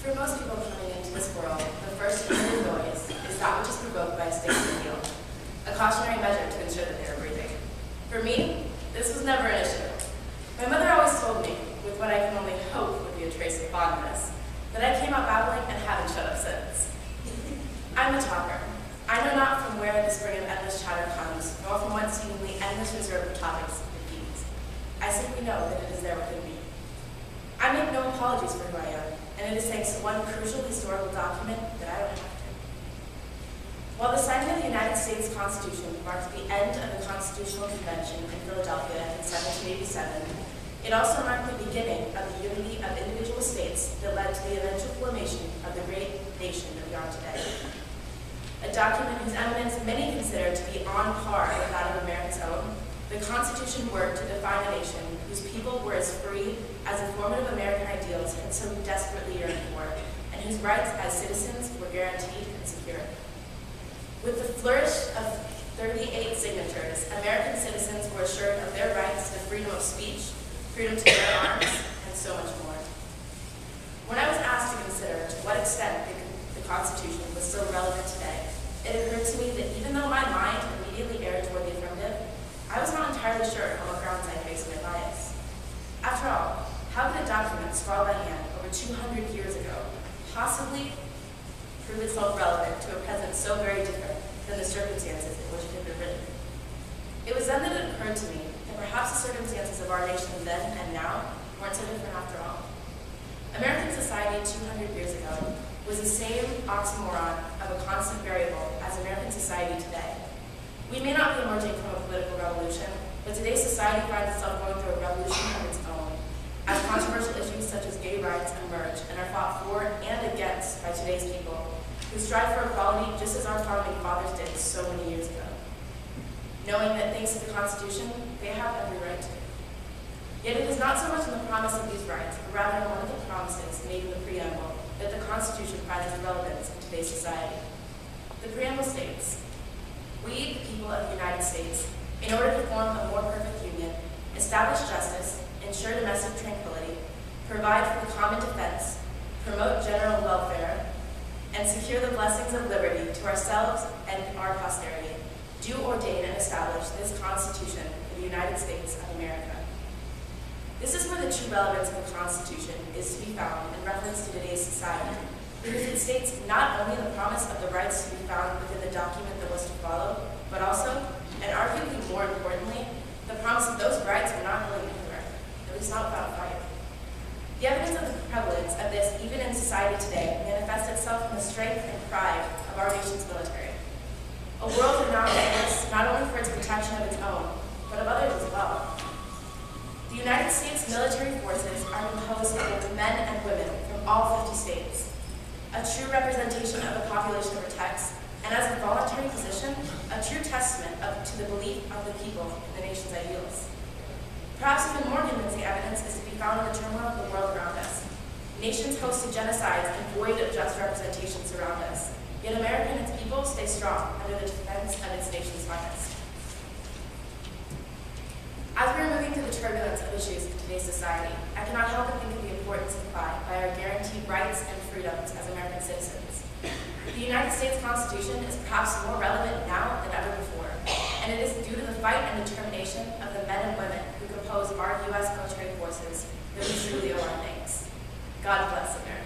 For most people coming into this world, the first inner noise is that which is provoked by a stinking heel, a cautionary measure to ensure that they are breathing. For me, this was never an issue. My mother always told me, with what I can only hope would be a trace of fondness, that I came out babbling and haven't shut up since. I'm a talker. I know not from where the spring of endless chatter comes, nor from whence seemingly endless reserve of topics repeats. I simply know that it is there within me. I make no apologies for who I am, and it is thanks to one crucial historical document that I don't have to. While the signing of the United States Constitution marked the end of the Constitutional Convention in Philadelphia in 1787, it also marked the beginning of the unity of individual states that led to the eventual formation of the great nation that we are today. A document whose eminence many consider to be on par with that of America's own, the Constitution worked to define a nation whose people were as free as the formative American ideals had so desperately yearned for, and whose rights as citizens were guaranteed and secure. With the flourish of 38 signatures, American citizens were assured of their rights to freedom of speech, freedom to bear arms, and so much more. When I was asked to consider to what extent the Constitution was still relevant today, it occurred to me that even though my mind immediately erred toward the affirmative, I was not entirely sure on what grounds I faced my bias. After all, how could a document scrawled by hand over 200 years ago possibly prove itself relevant to a present so very different than the circumstances in which it had been written? It was then that it occurred to me that perhaps the circumstances of our nation then and now weren't so different after all. American society 200 years ago was the same oxymoron of a constant variable as American society today. We may not be emerging from a political revolution, but today's society finds itself going through a revolution of its own, as controversial issues such as gay rights emerge and are fought for and against by today's people, who strive for equality just as our founding fathers did so many years ago. Knowing that thanks to the Constitution, they have every right to. Yet it is not so much in the promise of these rights, but rather in one of the promises made in the preamble that the Constitution finds its relevance in today's society. The preamble states, "We, the people of the United States, in order to form a more perfect union, establish justice, ensure domestic tranquility, provide for the common defense, promote general welfare, and secure the blessings of liberty to ourselves and our posterity, do ordain and establish this Constitution for the United States of America." This is where the true relevance of the Constitution is to be found in reference to today's society, because it states not only the promise of the rights to be found within the document that was to follow, but also, and arguably more importantly, the promise that those rights are not going anywhere, at least not without a fight. The evidence of the prevalence of this, even in society today, manifests itself in the strength and pride of our nation's military. A world renowned not only for its protection of its own, but of others as well. The United States military forces are composed of both men and women from all 50 states, a true representation of the population it protects, and as a voluntary position, a true testament to the belief of the people in the nation's ideals. Perhaps even more convincing evidence is to be found in the turmoil of the world around us. Nations hosted genocides and void of just representation surround us, yet America and its people stay strong under the defense of its nation's finest. As we are moving through the turbulence of issues in today's society, I cannot help but think of the importance implied by our guaranteed rights and freedoms as American citizens. The United States Constitution is perhaps more relevant now than ever before, and it is due to the fight and determination of the men and women who compose our U.S. military forces that we truly owe our thanks. God bless America.